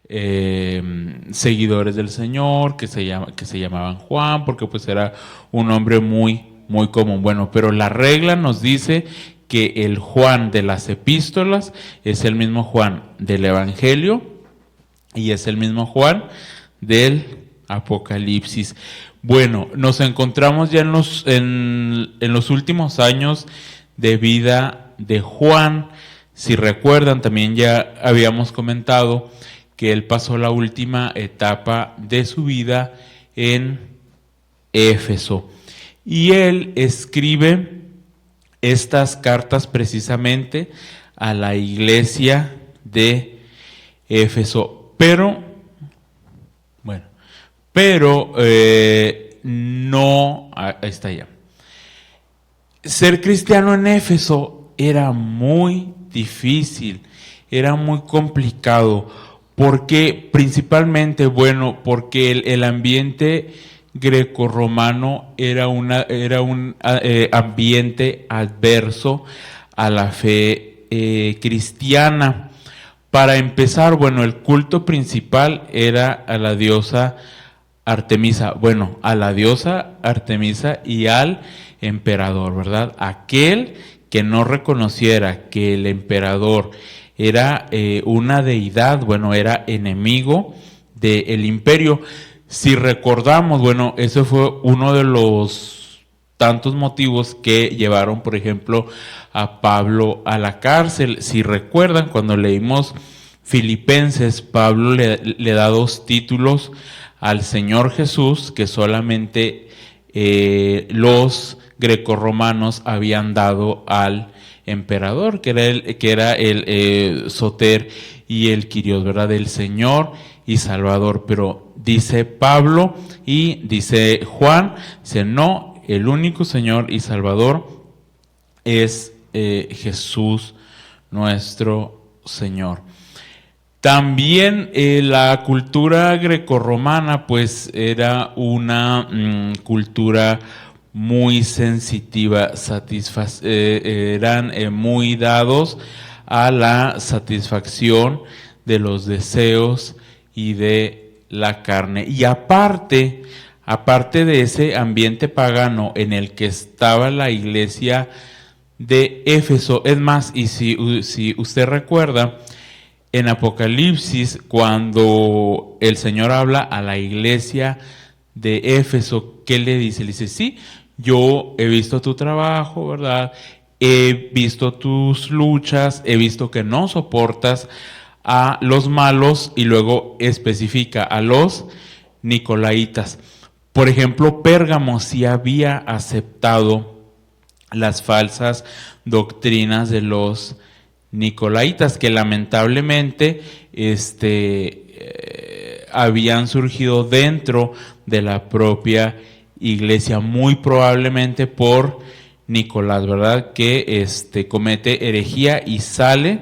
seguidores del Señor, que se llamaban Juan, porque pues era un nombre muy, muy común. Bueno, pero la regla nos dice que el Juan de las epístolas es el mismo Juan del Evangelio y es el mismo Juan del Apocalipsis. Bueno, nos encontramos ya en los últimos años de vida de Juan. Si recuerdan, también ya habíamos comentado que él pasó la última etapa de su vida en Éfeso. Y él escribe estas cartas precisamente a la iglesia de Éfeso. Pero no, ahí está ya. Ser cristiano en Éfeso era muy difícil, era muy complicado, porque principalmente, porque el ambiente grecorromano era un ambiente adverso a la fe cristiana. Para empezar, el culto principal era a la diosa Artemisa, a la diosa Artemisa y al emperador, ¿verdad? Aquel que no reconociera que el emperador era una deidad, era enemigo del imperio. Si recordamos, ese fue uno de los tantos motivos que llevaron, por ejemplo, a Pablo a la cárcel. Si recuerdan, cuando leímos Filipenses, Pablo le da 2 títulos al Señor Jesús que solamente los grecorromanos habían dado al emperador, que era el Soter y el Quirios, ¿verdad? El Señor y Salvador. Pero dice Pablo y dice Juan, dice, no, el único Señor y Salvador es Jesús nuestro Señor. También la cultura grecorromana pues era una cultura muy sensitiva, eran muy dados a la satisfacción de los deseos y de la carne. Y aparte de ese ambiente pagano en el que estaba la iglesia de Éfeso, es más, y si usted recuerda, en Apocalipsis, cuando el Señor habla a la iglesia de Éfeso, ¿qué le dice? Le dice, sí, yo he visto tu trabajo, ¿verdad? He visto tus luchas, he visto que no soportas a los malos, y luego especifica a los nicolaitas. Por ejemplo, Pérgamo sí había aceptado las falsas doctrinas de los nicolaitas, que lamentablemente habían surgido dentro de la propia iglesia, muy probablemente por Nicolás, ¿verdad? Que comete herejía y sale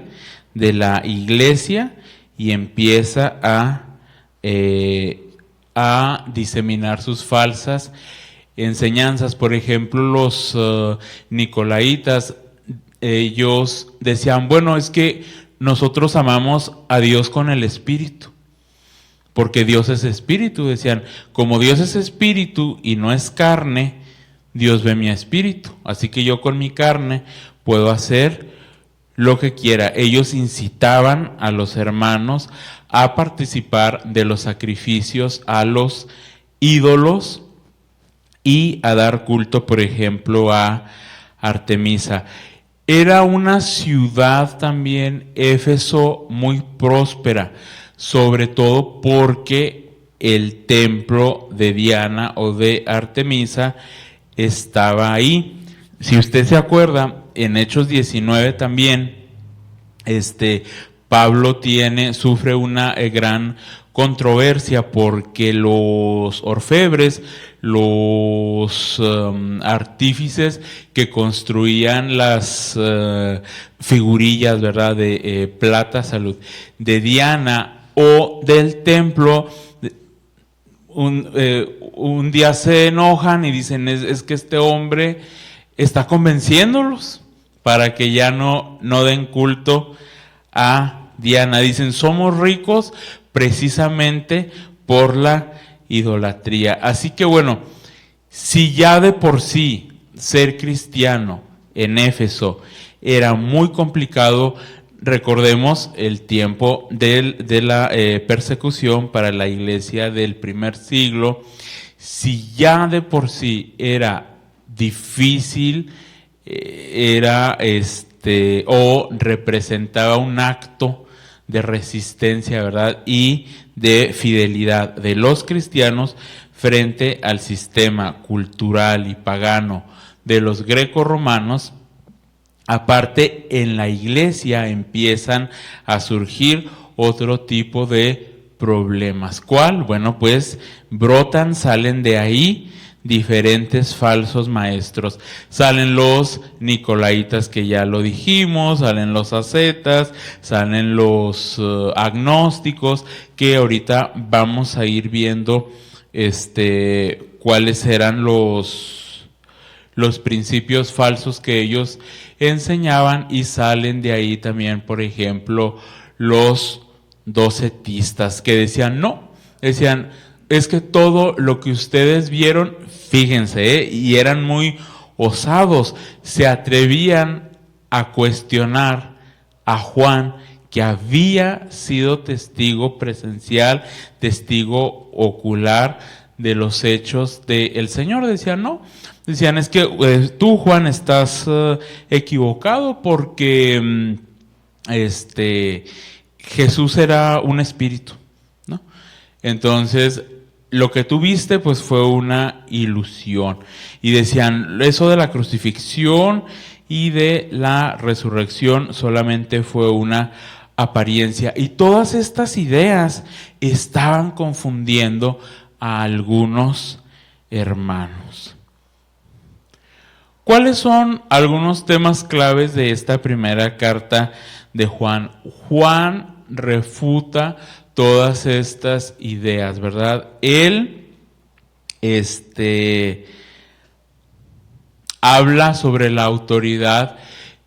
de la iglesia y empieza a diseminar sus falsas enseñanzas. Por ejemplo, los nicolaitas, ellos decían, es que nosotros amamos a Dios con el espíritu, porque Dios es espíritu. Decían, como Dios es espíritu y no es carne, Dios ve mi espíritu, así que yo con mi carne puedo hacer lo que quiera. Ellos incitaban a los hermanos a participar de los sacrificios a los ídolos y a dar culto, por ejemplo, a Artemisa. Era una ciudad también, Éfeso, muy próspera, sobre todo porque el templo de Diana o de Artemisa estaba ahí. Si usted se acuerda, en Hechos 19 también, Pablo sufre una gran controversia porque los orfebres, los artífices que construían las figurillas, ¿verdad?, de plata, salud, de Diana o del templo, un día se enojan y dicen, es que este hombre está convenciéndolos para que ya no den culto a Diana. Dicen, somos ricos, precisamente por la idolatría. Así que bueno, si ya de por sí ser cristiano en Éfeso era muy complicado, recordemos el tiempo de la persecución para la iglesia del primer siglo. Si ya de por sí era difícil, o representaba un acto de resistencia, ¿verdad? Y de fidelidad de los cristianos frente al sistema cultural y pagano de los grecorromanos. Aparte, en la iglesia empiezan a surgir otro tipo de problemas. ¿Cuál? Bueno, pues salen de ahí diferentes falsos maestros. Salen los nicolaitas, que ya lo dijimos, salen los ascetas, salen los agnósticos, que ahorita vamos a ir viendo cuáles eran los principios falsos que ellos enseñaban. Y salen de ahí también, por ejemplo, los docetistas, que decían, es que todo lo que ustedes vieron, fíjense, y eran muy osados, se atrevían a cuestionar a Juan, que había sido testigo presencial, testigo ocular de los hechos del Señor. Decían, es que tú, Juan, estás equivocado, porque Jesús era un espíritu, ¿no? Entonces, lo que tú viste, pues fue una ilusión. Y decían, eso de la crucifixión y de la resurrección solamente fue una apariencia. Y todas estas ideas estaban confundiendo a algunos hermanos. ¿Cuáles son algunos temas claves de esta primera carta de Juan? Juan refuta todas estas ideas, ¿verdad? Él habla sobre la autoridad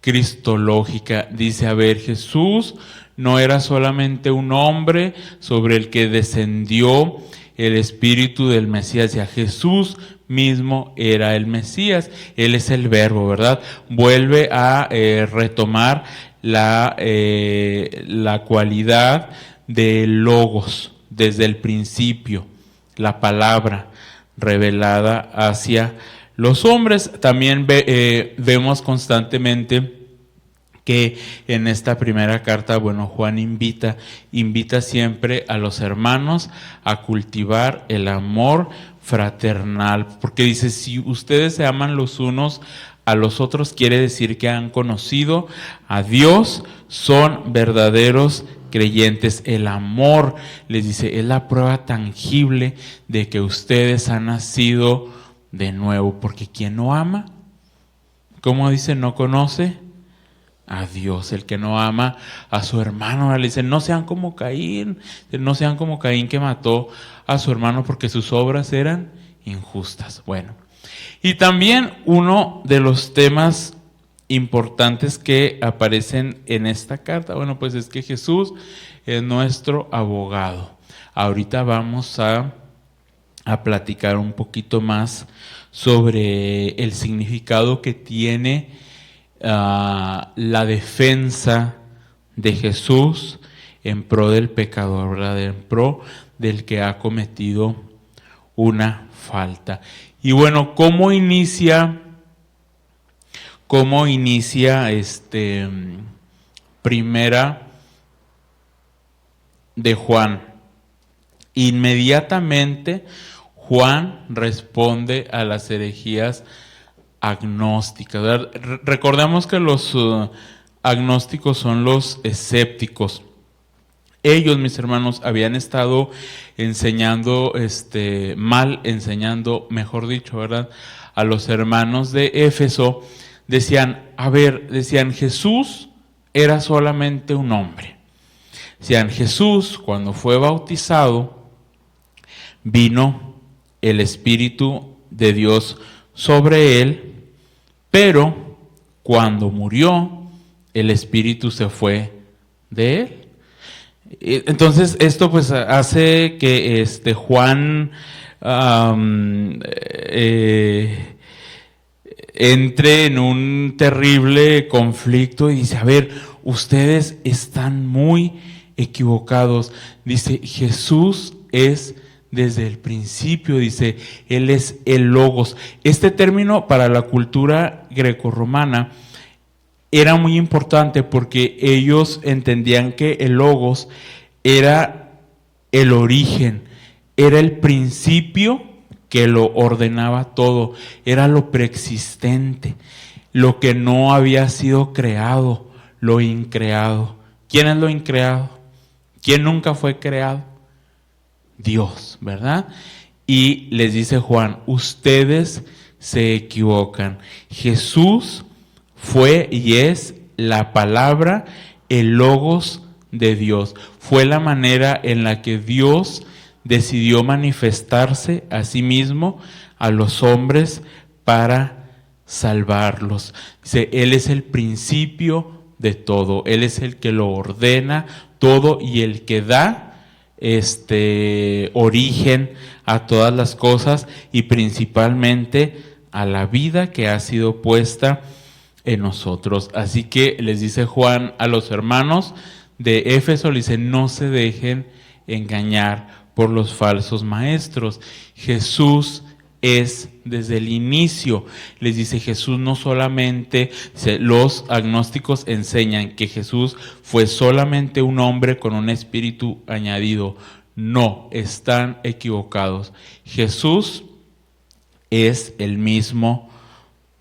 cristológica. Dice, Jesús no era solamente un hombre sobre el que descendió el espíritu del Mesías, ya Jesús mismo era el Mesías, Él es el Verbo, ¿verdad? Vuelve a retomar la cualidad de Logos desde el principio, la palabra revelada hacia los hombres. También vemos constantemente que en esta primera carta, Juan invita siempre a los hermanos a cultivar el amor fraternal, porque dice, si ustedes se aman los unos a los otros, quiere decir que han conocido a Dios, son verdaderos creyentes. El amor, les dice, es la prueba tangible de que ustedes han nacido de nuevo, porque quien no ama, ¿cómo dice? No conoce a Dios. El que no ama a su hermano, le dice, no sean como Caín, que mató a su hermano porque sus obras eran injustas. Y también uno de los temas importantes que aparecen en esta carta, pues es que Jesús es nuestro abogado. Ahorita vamos a platicar un poquito más sobre el significado que tiene la defensa de Jesús en pro del pecador, ¿verdad? En pro del que ha cometido una falta. Y ¿cómo inicia primera de Juan? Inmediatamente Juan responde a las herejías agnósticas, ¿verdad? Recordemos que los agnósticos son los escépticos. Ellos, mis hermanos, habían estado enseñando, mejor dicho, ¿verdad?, a los hermanos de Éfeso. Decían, Jesús era solamente un hombre. Decían, Jesús, cuando fue bautizado, vino el Espíritu de Dios sobre él, pero cuando murió, el Espíritu se fue de él. Entonces esto pues hace que Juan entre en un terrible conflicto y dice, a ver, ustedes están muy equivocados. Dice, Jesús es desde el principio, dice, Él es el Logos. Este término para la cultura grecorromana era muy importante porque ellos entendían que el Logos era el origen, era el principio que lo ordenaba todo, era lo preexistente, lo que no había sido creado, lo increado. ¿Quién es lo increado? ¿Quién nunca fue creado? Dios, ¿verdad? Y les dice Juan, ustedes se equivocan. Jesús fue y es la palabra, el logos de Dios. Fue la manera en la que Dios decidió manifestarse a sí mismo a los hombres para salvarlos. Dice, Él es el principio de todo, Él es el que lo ordena todo y el que da origen a todas las cosas y principalmente a la vida que ha sido puesta en nosotros. Así que les dice Juan a los hermanos de Éfeso, le dice, no se dejen engañar por los falsos maestros. Jesús es desde el inicio. Les dice Jesús no solamente, los agnósticos enseñan que Jesús fue solamente un hombre con un espíritu añadido. No, están equivocados. Jesús es el mismo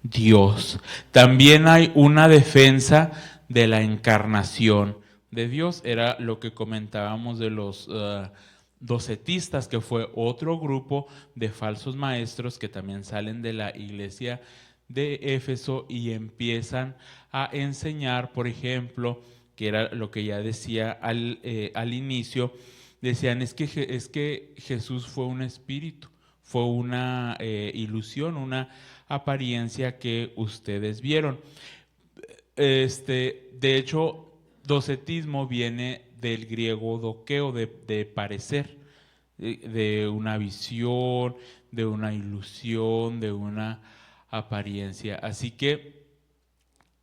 Dios. También hay una defensa de la encarnación de Dios. Era lo que comentábamos de los docetistas, que fue otro grupo de falsos maestros que también salen de la iglesia de Éfeso y empiezan a enseñar, por ejemplo, que era lo que ya decía al inicio, decían es que Jesús fue un espíritu, fue una ilusión, una apariencia que ustedes vieron. De hecho, docetismo viene del griego dokeo, de parecer, de una visión, de una ilusión, de una apariencia. Así que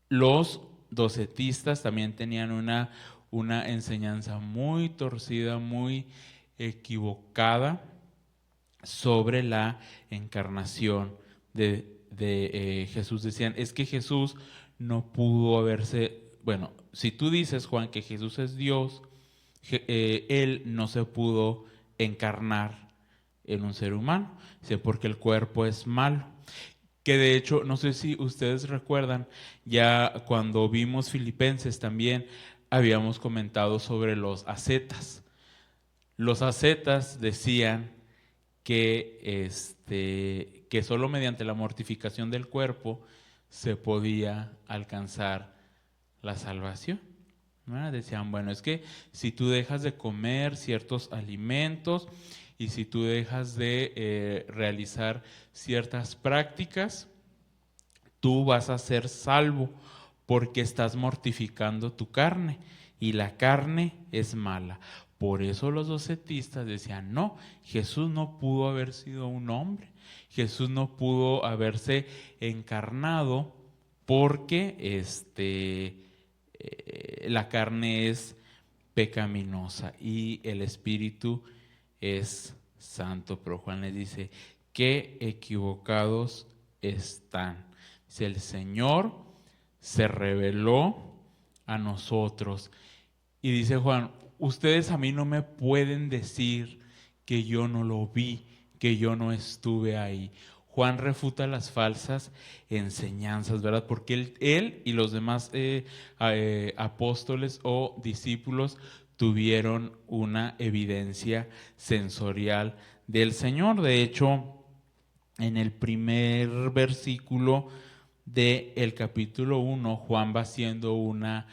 los docetistas también tenían una enseñanza muy torcida, muy equivocada sobre la encarnación de Jesús. Decían, es que Jesús no pudo haberse, bueno, si tú dices, Juan, que Jesús es Dios, Él no se pudo encarnar en un ser humano, porque el cuerpo es malo. Que de hecho, no sé si ustedes recuerdan, ya cuando vimos Filipenses también habíamos comentado sobre los ascetas. Los ascetas decían que, que solo mediante la mortificación del cuerpo se podía alcanzar la salvación. ¿No? Decían, bueno, es que si tú dejas de comer ciertos alimentos y si tú dejas de realizar ciertas prácticas, tú vas a ser salvo porque estás mortificando tu carne y la carne es mala. Por eso los docetistas decían, no, Jesús no pudo haber sido un hombre, Jesús no pudo haberse encarnado porque la carne es pecaminosa y el espíritu es santo. Pero Juan les dice, qué equivocados están. Dice, el Señor se reveló a nosotros. Y dice Juan, ustedes a mí no me pueden decir que yo no lo vi, que yo no estuve ahí. Juan refuta las falsas enseñanzas, ¿verdad? Porque él y los demás apóstoles o discípulos tuvieron una evidencia sensorial del Señor. De hecho, en el primer versículo del capítulo 1, Juan va haciendo una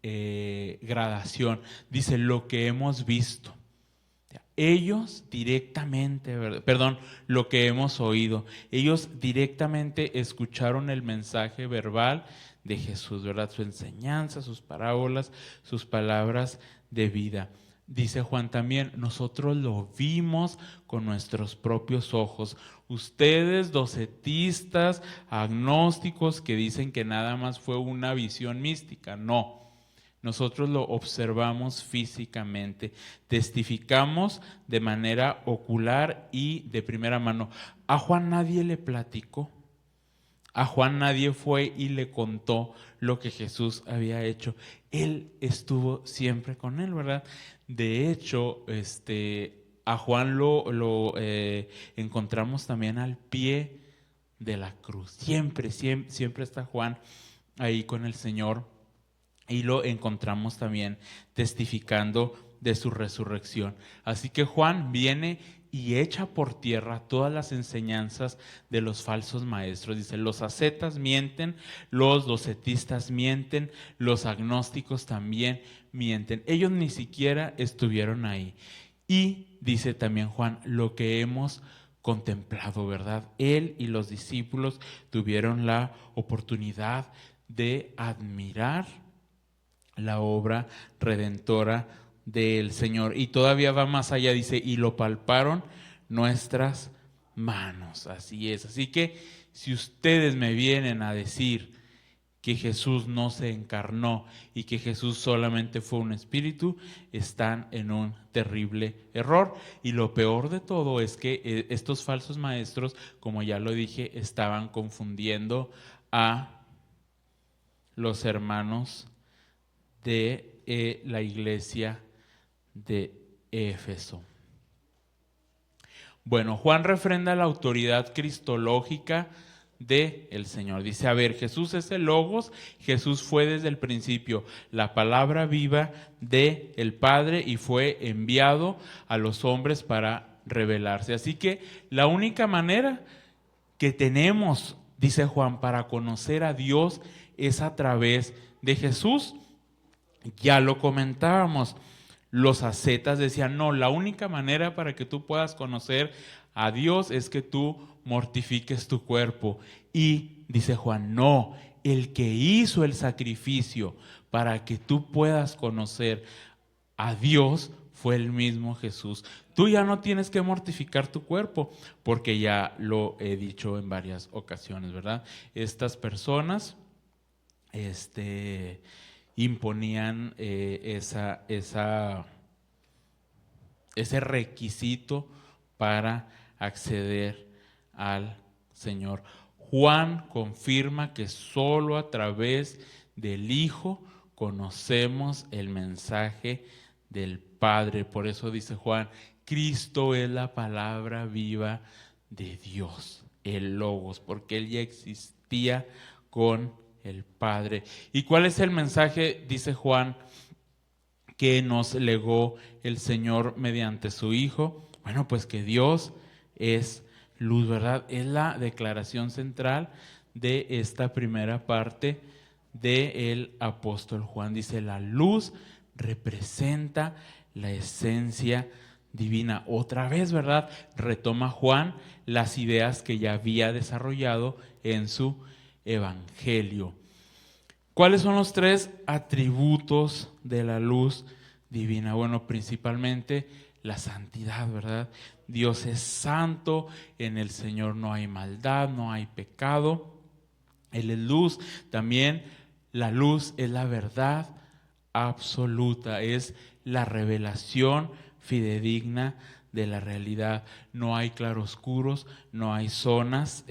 gradación. Dice, lo que hemos visto. Ellos directamente, perdón, lo que hemos oído, ellos directamente escucharon el mensaje verbal de Jesús, ¿verdad? Su enseñanza, sus parábolas, sus palabras de vida. Dice Juan también, nosotros lo vimos con nuestros propios ojos. Ustedes, docetistas, agnósticos, que dicen que nada más fue una visión mística, no. Nosotros lo observamos físicamente, testificamos de manera ocular y de primera mano. A Juan nadie le platicó, a Juan nadie fue y le contó lo que Jesús había hecho. Él estuvo siempre con él, ¿verdad? De hecho, a Juan lo encontramos también al pie de la cruz. Siempre está Juan ahí con el Señor. Y lo encontramos también testificando de su resurrección. Así que Juan viene y echa por tierra todas las enseñanzas de los falsos maestros. Dice, los ascetas mienten, los docetistas mienten, los agnósticos también mienten. Ellos ni siquiera estuvieron ahí. Y dice también Juan, lo que hemos contemplado, ¿verdad? Él y los discípulos tuvieron la oportunidad de admirar la obra redentora del Señor. Y todavía va más allá, dice, y lo palparon nuestras manos. Así es. Así que si ustedes me vienen a decir que Jesús no se encarnó y que Jesús solamente fue un espíritu, están en un terrible error. Y lo peor de todo es que estos falsos maestros, como ya lo dije, estaban confundiendo a los hermanos de la iglesia de Éfeso. Bueno, Juan refrenda la autoridad cristológica del Señor. Dice, a ver, Jesús es el Logos, Jesús fue desde el principio la palabra viva del Padre y fue enviado a los hombres para revelarse. Así que la única manera que tenemos, dice Juan, para conocer a Dios es a través de Jesús. Ya lo comentábamos, los ascetas decían, no, la única manera para que tú puedas conocer a Dios es que tú mortifiques tu cuerpo. Y dice Juan, no, el que hizo el sacrificio para que tú puedas conocer a Dios fue el mismo Jesús. Tú ya no tienes que mortificar tu cuerpo, porque ya lo he dicho en varias ocasiones, ¿verdad? Estas personas, imponían ese requisito para acceder al Señor. Juan confirma que solo a través del Hijo conocemos el mensaje del Padre. Por eso dice Juan, Cristo es la palabra viva de Dios, el Logos, porque Él ya existía con el Padre. ¿Y cuál es el mensaje, dice Juan, que nos legó el Señor mediante su Hijo? Bueno, pues que Dios es luz, ¿verdad? Es la declaración central de esta primera parte del apóstol Juan. Dice, la luz representa la esencia divina. Otra vez, ¿verdad? Retoma Juan las ideas que ya había desarrollado en su evangelio. ¿Cuáles son los tres atributos de la luz divina? Bueno, principalmente la santidad, ¿verdad? Dios es santo, en el Señor no hay maldad, no hay pecado. Él es luz. También la luz es la verdad absoluta, es la revelación fidedigna de la realidad. No hay claroscuros, no hay zonas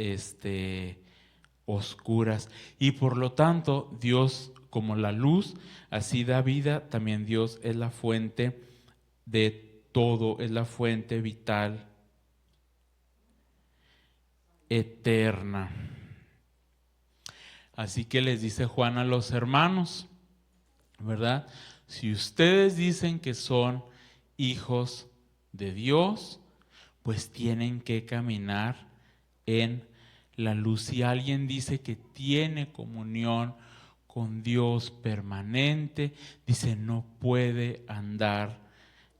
oscuras. Y por lo tanto, Dios, como la luz, así da vida, también Dios es la fuente de todo, es la fuente vital, eterna. Así que les dice Juan a los hermanos, ¿verdad? Si ustedes dicen que son hijos de Dios, pues tienen que caminar en la luz. Si alguien dice que tiene comunión con Dios permanente, dice, no puede andar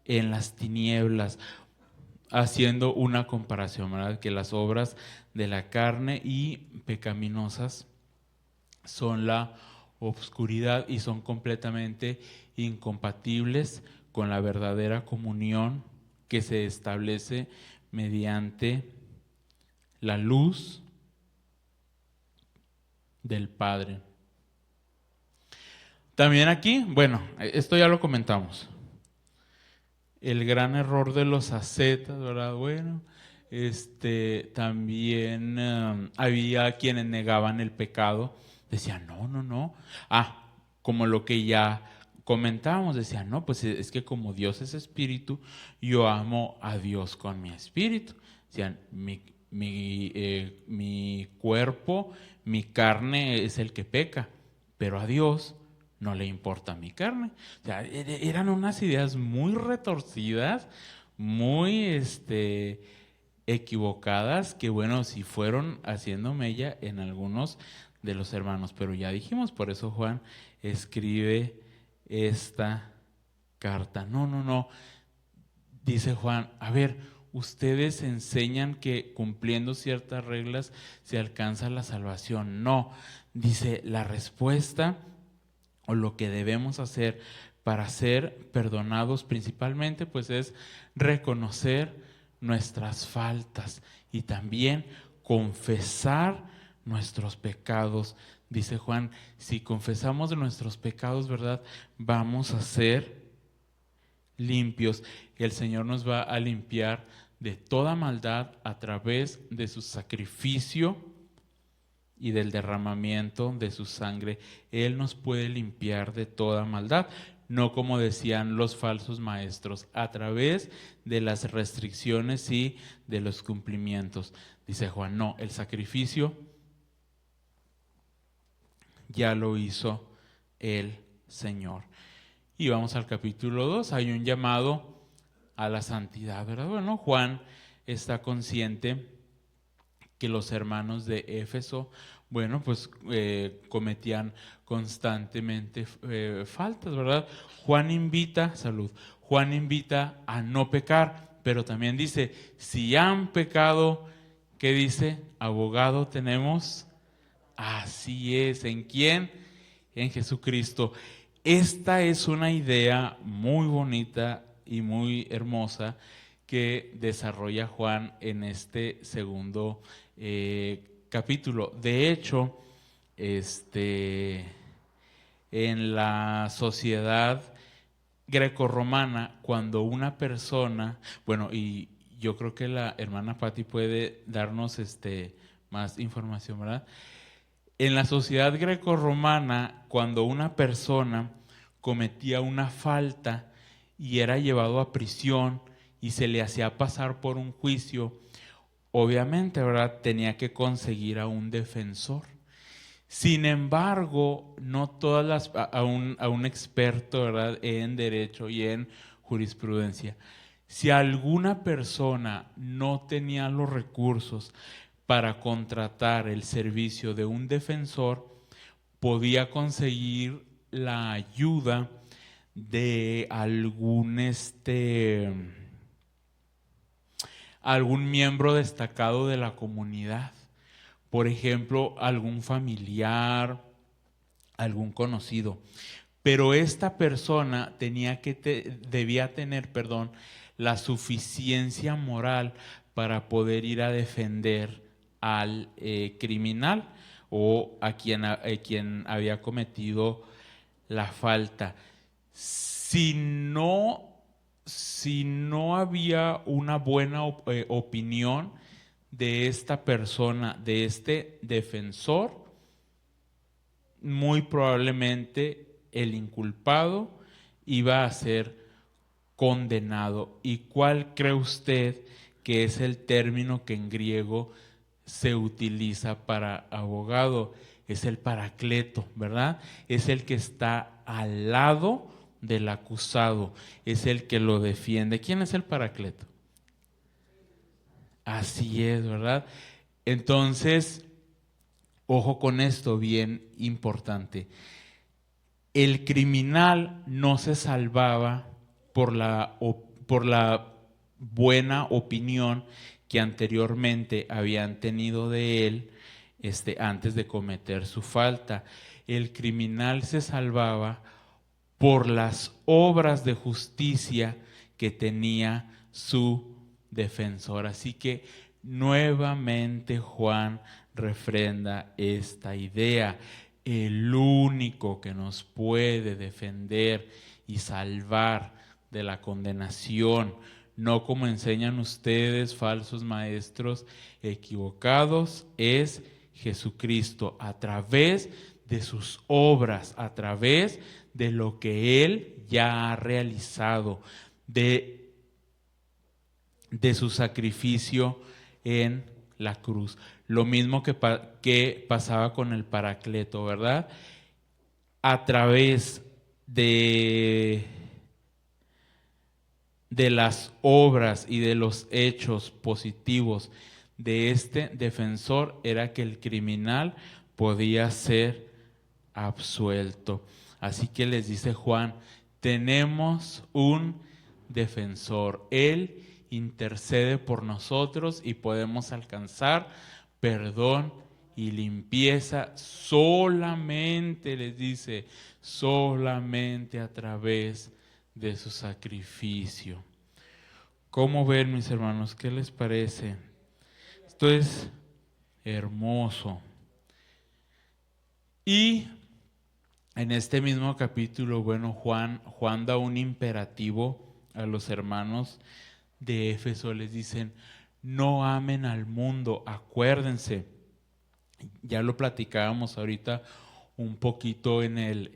en las tinieblas, haciendo una comparación, ¿verdad? Que las obras de la carne y pecaminosas son la obscuridad y son completamente incompatibles con la verdadera comunión que se establece mediante la luz del Padre. También aquí, bueno, esto ya lo comentamos. El gran error de los ascetas, ¿verdad? Bueno, también había quienes negaban el pecado, decían, no, no, no. Como lo que ya comentábamos, decían, no, pues es que como Dios es espíritu, yo amo a Dios con mi espíritu. Decían, mi cuerpo, mi carne es el que peca, pero a Dios no le importa mi carne. O sea, eran unas ideas muy retorcidas, muy equivocadas, que bueno, sí fueron haciendo mella en algunos de los hermanos. Pero ya dijimos, por eso Juan escribe esta carta. No, no, no. Dice Juan, a ver, ustedes enseñan que cumpliendo ciertas reglas se alcanza la salvación. No, dice, la respuesta o lo que debemos hacer para ser perdonados principalmente, pues es reconocer nuestras faltas y también confesar nuestros pecados. Dice Juan, si confesamos nuestros pecados, ¿verdad? Vamos a ser limpios. El Señor nos va a limpiar de toda maldad a través de su sacrificio y del derramamiento de su sangre. Él nos puede limpiar de toda maldad, no como decían los falsos maestros, a través de las restricciones y de los cumplimientos. Dice Juan, no, el sacrificio ya lo hizo el Señor. Y vamos al capítulo 2, hay un llamado a la santidad, ¿verdad? Bueno, Juan está consciente que los hermanos de Éfeso, bueno, pues cometían constantemente faltas, ¿verdad? Juan invita a no pecar, pero también dice, si han pecado, ¿qué dice? Abogado tenemos. Así es, ¿en quién? En Jesucristo. Esta es una idea muy bonita y muy hermosa que desarrolla Juan en este segundo capítulo. De hecho, en la sociedad grecorromana, cuando una persona, bueno, y yo creo que la hermana Patti puede darnos más información, ¿verdad? En la sociedad grecorromana, cuando una persona cometía una falta y era llevado a prisión y se le hacía pasar por un juicio, obviamente, ¿verdad? Tenía que conseguir a un defensor. Sin embargo, no todas a un experto, ¿verdad? En derecho y en jurisprudencia. Si alguna persona no tenía los recursos para contratar el servicio de un defensor, podía conseguir la ayuda de algún miembro destacado de la comunidad. Por ejemplo, algún familiar, algún conocido. Pero esta persona debía tener, la suficiencia moral para poder ir a defender al criminal o a quien había cometido la falta. Si no había una buena opinión de esta persona, de este defensor, muy probablemente el inculpado iba a ser condenado. ¿Y cuál cree usted que es el término que en griego se utiliza para abogado? Es el paracleto, ¿verdad? Es el que está al lado del acusado, es el que lo defiende. ¿Quién es el paracleto? Así es, ¿verdad? Entonces, ojo con esto, bien importante. El criminal no se salvaba por la buena opinión que anteriormente habían tenido de él antes de cometer su falta. El criminal se salvaba por las obras de justicia que tenía su defensor. Así que nuevamente Juan refrenda esta idea. El único que nos puede defender y salvar de la condenación, no como enseñan ustedes, falsos maestros equivocados, es Jesucristo, a través de sus obras, a través de lo que Él ya ha realizado, de su sacrificio en la cruz. Lo mismo que pasaba con el Paracleto, ¿verdad? A través de las obras y de los hechos positivos de este defensor era que el criminal podía ser absuelto. Así que les dice Juan, tenemos un defensor. Él intercede por nosotros y podemos alcanzar perdón y limpieza solamente, les dice, solamente a través de su sacrificio. ¿Cómo ven, mis hermanos? ¿Qué les parece? Esto es hermoso. Y en este mismo capítulo, bueno, Juan da un imperativo a los hermanos de Éfeso. Les dicen, no amen al mundo, acuérdense. Ya lo platicábamos ahorita un poquito en el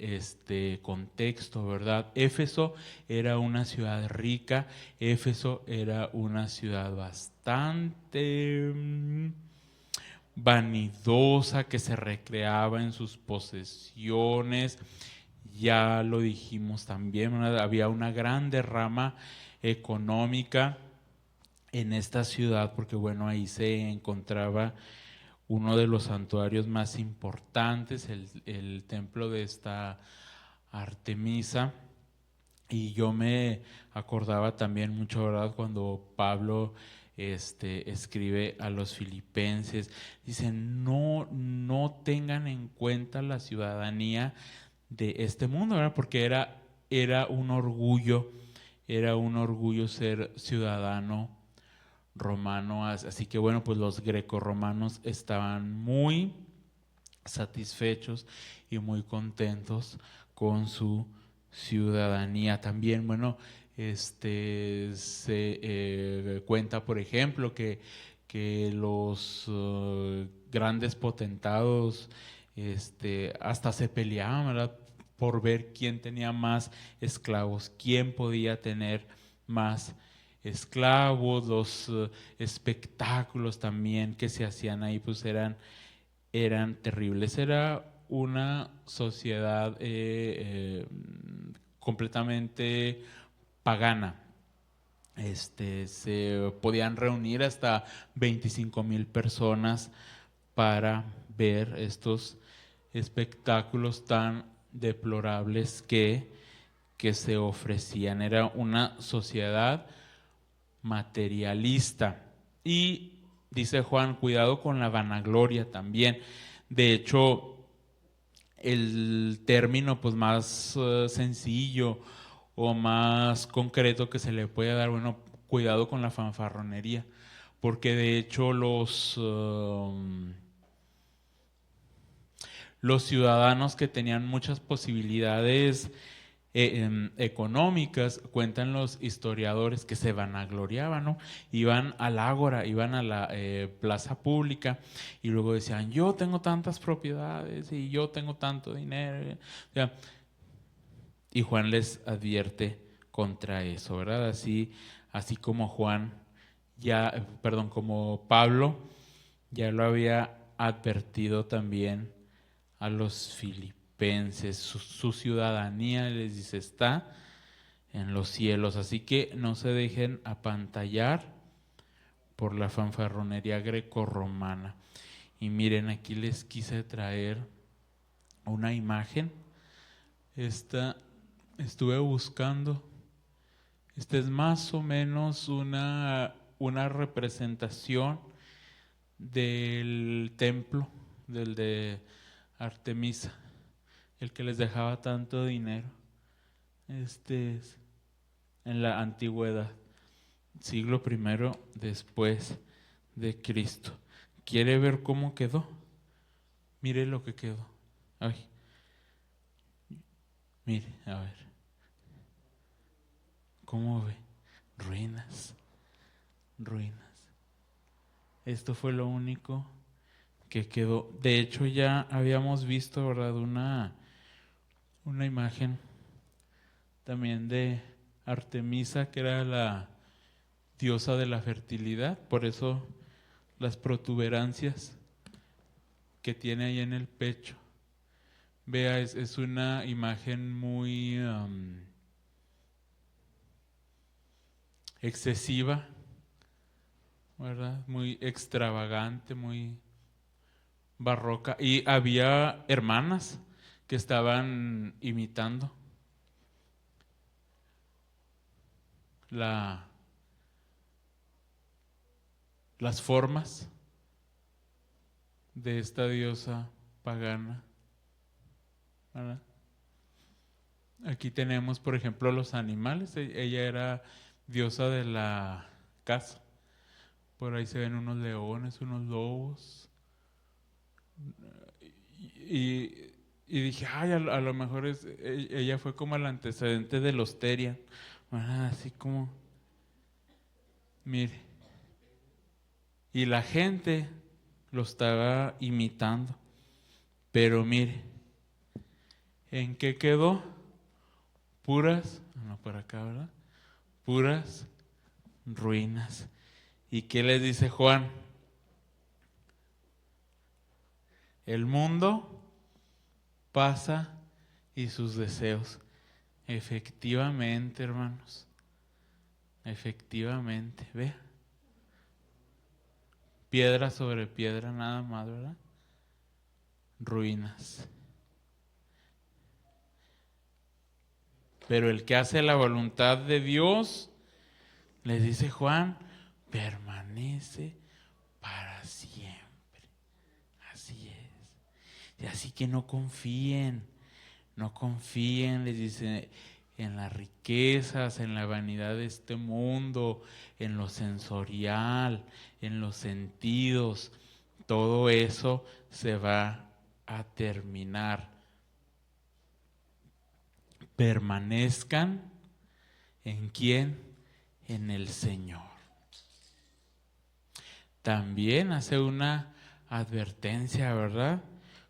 contexto, ¿verdad? Éfeso era una ciudad rica, Éfeso era una ciudad bastante vanidosa, que se recreaba en sus posesiones. Ya lo dijimos también, había una gran derrama económica en esta ciudad, porque bueno, ahí se encontraba uno de los santuarios más importantes, el templo de esta Artemisa. Y yo me acordaba también mucho, ¿verdad?, cuando Pablo escribe a los filipenses, dice, no tengan en cuenta la ciudadanía de este mundo, ¿verdad? Porque era un orgullo ser ciudadano romano. Así que bueno, pues los grecorromanos estaban muy satisfechos y muy contentos con su ciudadanía. También, bueno, se cuenta, por ejemplo, que los grandes potentados hasta se peleaban, ¿verdad?, por ver quién tenía más esclavos, quién podía tener más esclavos. Los espectáculos también que se hacían ahí pues eran terribles. Era una sociedad completamente pagana. Se podían reunir hasta 25,000 personas para ver estos espectáculos tan deplorables que se ofrecían. Era una sociedad materialista. Y dice Juan, cuidado con la vanagloria también. De hecho, el término pues más sencillo o más concreto que se le puede dar, bueno, cuidado con la fanfarronería, porque de hecho los ciudadanos que tenían muchas posibilidades económicas, cuentan los historiadores, que se vanagloriaban, ¿no? Iban al ágora, iban a la plaza pública y luego decían, yo tengo tantas propiedades y yo tengo tanto dinero. O sea, y Juan les advierte contra eso, ¿verdad? Así como como Pablo ya lo había advertido también a los filipenses. Su ciudadanía, les dice, está en los cielos. Así que no se dejen apantallar por la fanfarronería grecorromana. Y miren, aquí les quise traer una imagen. Estuve buscando. Esta es más o menos una representación del templo del de Artemisa, el que les dejaba tanto dinero. Este es en la antigüedad, siglo I después de Cristo. ¿Quiere ver cómo quedó? Mire lo que quedó. Ay, mire, a ver. ¿Cómo ve? Ruinas, ruinas. Esto fue lo único que quedó. De hecho, ya habíamos visto, ¿verdad? Una imagen también de Artemisa, que era la diosa de la fertilidad. Por eso las protuberancias que tiene ahí en el pecho. Vea, es una imagen muy excesiva, ¿verdad? Muy extravagante, muy barroca. Y había hermanas que estaban imitando las formas de esta diosa pagana, ¿verdad? Aquí tenemos, por ejemplo, los animales. Ella era diosa de la caza. Por ahí se ven unos leones, unos lobos. Y dije, ay, a lo mejor ella fue como el antecedente de los Terian. Así como, mire. Y la gente lo estaba imitando. Pero mire, ¿en qué quedó? Puras, no por acá, ¿verdad? Puras ruinas. ¿Y qué les dice Juan? El mundo pasa y sus deseos. Efectivamente, hermanos. Efectivamente, ve. Piedra sobre piedra, nada más, ¿verdad? Ruinas. Pero el que hace la voluntad de Dios, les dice Juan, permanece para siempre. Así es. Y así que no confíen, les dice, en las riquezas, en la vanidad de este mundo, en lo sensorial, en los sentidos. Todo eso se va a terminar. Permanezcan en quién, en el Señor. También hace una advertencia, ¿verdad?,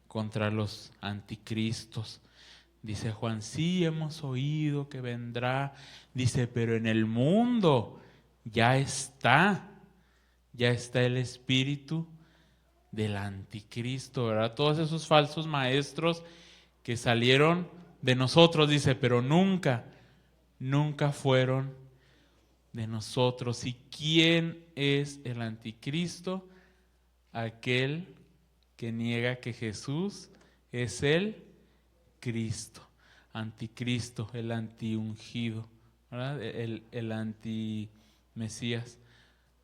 contra los anticristos. Dice Juan, sí hemos oído que vendrá, dice, pero en el mundo ya está el espíritu del anticristo, ¿verdad? Todos esos falsos maestros que salieron de nosotros, dice, pero nunca fueron de nosotros. ¿Y quién es el anticristo? Aquel que niega que Jesús es el Cristo. Anticristo, el antiungido, ¿verdad? El anti-Mesías.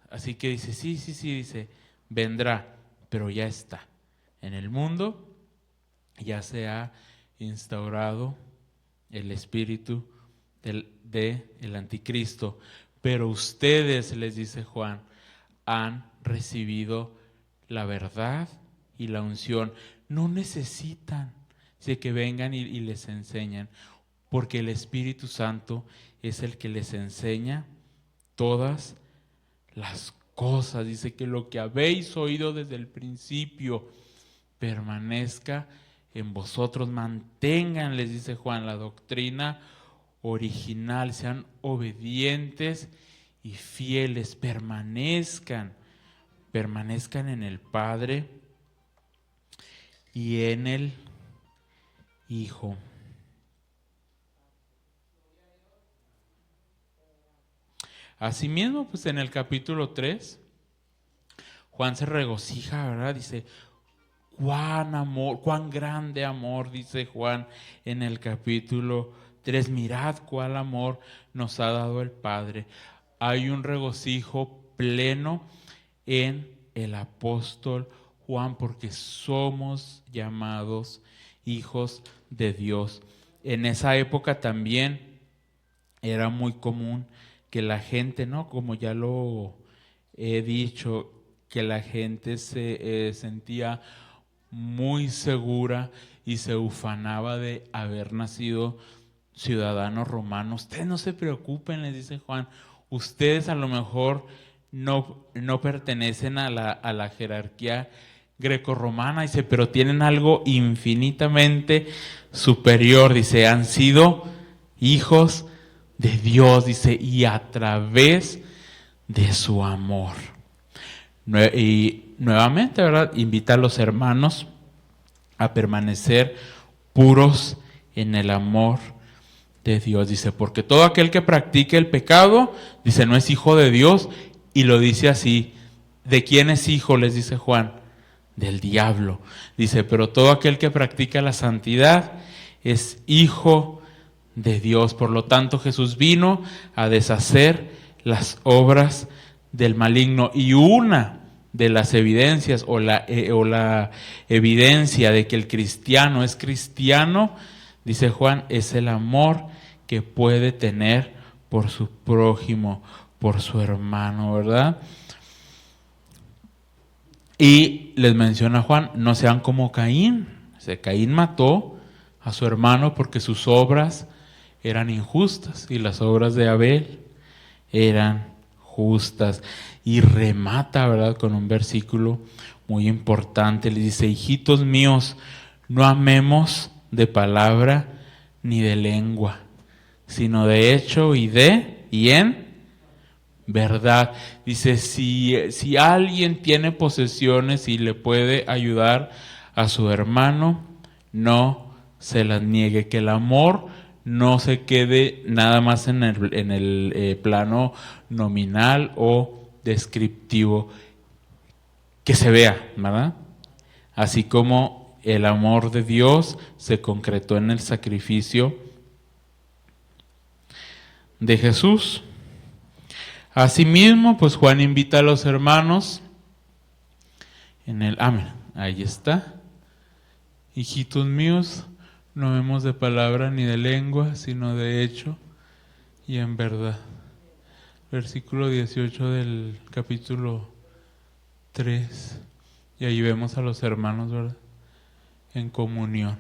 Así que dice, sí, dice, vendrá, pero ya está. En el mundo ya se ha instaurado el espíritu del anticristo. Pero ustedes, les dice Juan, han recibido la verdad y la unción. No necesitan de que vengan y les enseñen, porque el Espíritu Santo es el que les enseña todas las cosas. Dice que lo que habéis oído desde el principio permanezca en vosotros. Mantengan, les dice Juan, la doctrina original, sean obedientes y fieles, permanezcan en el Padre y en el Hijo. Asimismo, pues en el capítulo 3, Juan se regocija, ¿verdad? Dice, cuán grande amor, dice Juan en el capítulo 3, mirad cuál amor nos ha dado el Padre. Hay un regocijo pleno en el apóstol Juan, porque somos llamados hijos de Dios. En esa época también era muy común que la gente, ¿no? Como ya lo he dicho, que la gente se sentía muy segura y se ufanaba de haber nacido ciudadanos romanos. Ustedes no se preocupen, les dice Juan, ustedes a lo mejor no pertenecen a la jerarquía grecorromana, dice, pero tienen algo infinitamente superior, dice, han sido hijos de Dios, dice, y a través de su amor. Y nuevamente, ¿verdad? Invita a los hermanos a permanecer puros en el amor de Dios. Dice, porque todo aquel que practique el pecado, dice, no es hijo de Dios, y lo dice así. ¿De quién es hijo? Les dice Juan. Del diablo. Dice, pero todo aquel que practica la santidad es hijo de Dios. Por lo tanto, Jesús vino a deshacer las obras del maligno. Y una de las evidencias o la evidencia de que el cristiano es cristiano, dice Juan, es el amor que puede tener por su prójimo, por su hermano, ¿verdad? Y les menciona Juan, no sean como Caín. O sea, Caín mató a su hermano porque sus obras eran injustas y las obras de Abel eran justas. Y remata, ¿verdad?, con un versículo muy importante. Le dice, hijitos míos, no amemos de palabra ni de lengua, sino de hecho y en verdad. Dice, si alguien tiene posesiones y le puede ayudar a su hermano, no se las niegue. Que el amor no se quede nada más en el plano nominal o descriptivo, que se vea, ¿verdad? Así como el amor de Dios se concretó en el sacrificio de Jesús. Asimismo, pues Juan invita a los hermanos ahí está. Hijitos míos, no amemos de palabra ni de lengua, sino de hecho y en verdad. Versículo 18 del capítulo 3. Y ahí vemos a los hermanos, ¿verdad?, en comunión.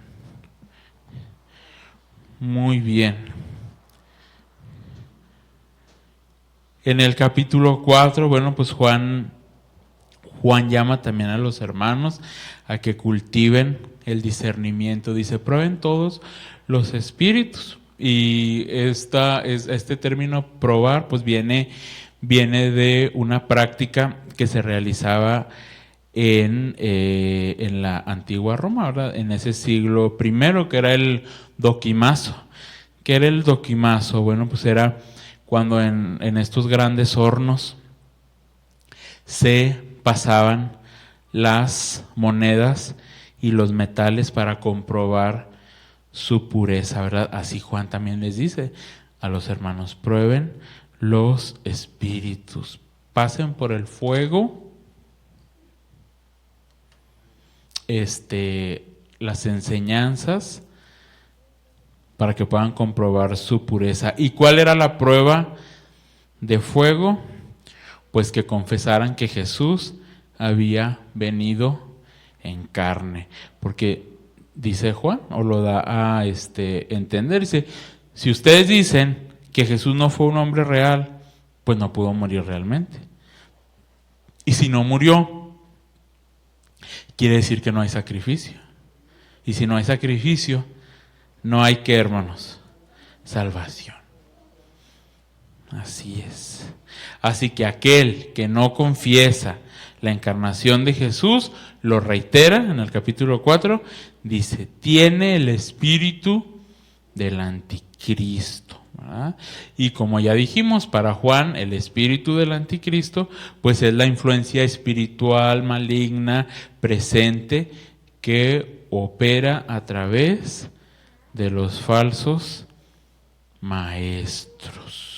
Muy bien. En el capítulo 4, bueno, pues Juan llama también a los hermanos a que cultiven el discernimiento. Dice, prueben todos los espíritus. Y este término probar, pues viene de una práctica que se realizaba en la antigua Roma, ¿verdad?, en ese siglo primero, que era el doquimazo. ¿Qué era el doquimazo? Bueno, pues era cuando en estos grandes hornos se pasaban las monedas y los metales para comprobar su pureza, ¿verdad? Así Juan también les dice a los hermanos, prueben los espíritus, pasen por el fuego las enseñanzas para que puedan comprobar su pureza. ¿Y cuál era la prueba de fuego? Pues que confesaran que Jesús había venido en carne. Porque dice Juan, o lo da a entender, dice, si ustedes dicen que Jesús no fue un hombre real, pues no pudo morir realmente. Y si no murió, quiere decir que no hay sacrificio. Y si no hay sacrificio, no hay, ¿qué, hermanos? Salvación. Así es. Así que aquel que no confiesa la encarnación de Jesús, lo reitera en el capítulo 4, dice, tiene el espíritu del anticristo, ¿verdad? Y como ya dijimos, para Juan el espíritu del anticristo pues es la influencia espiritual maligna presente que opera a través de los falsos maestros.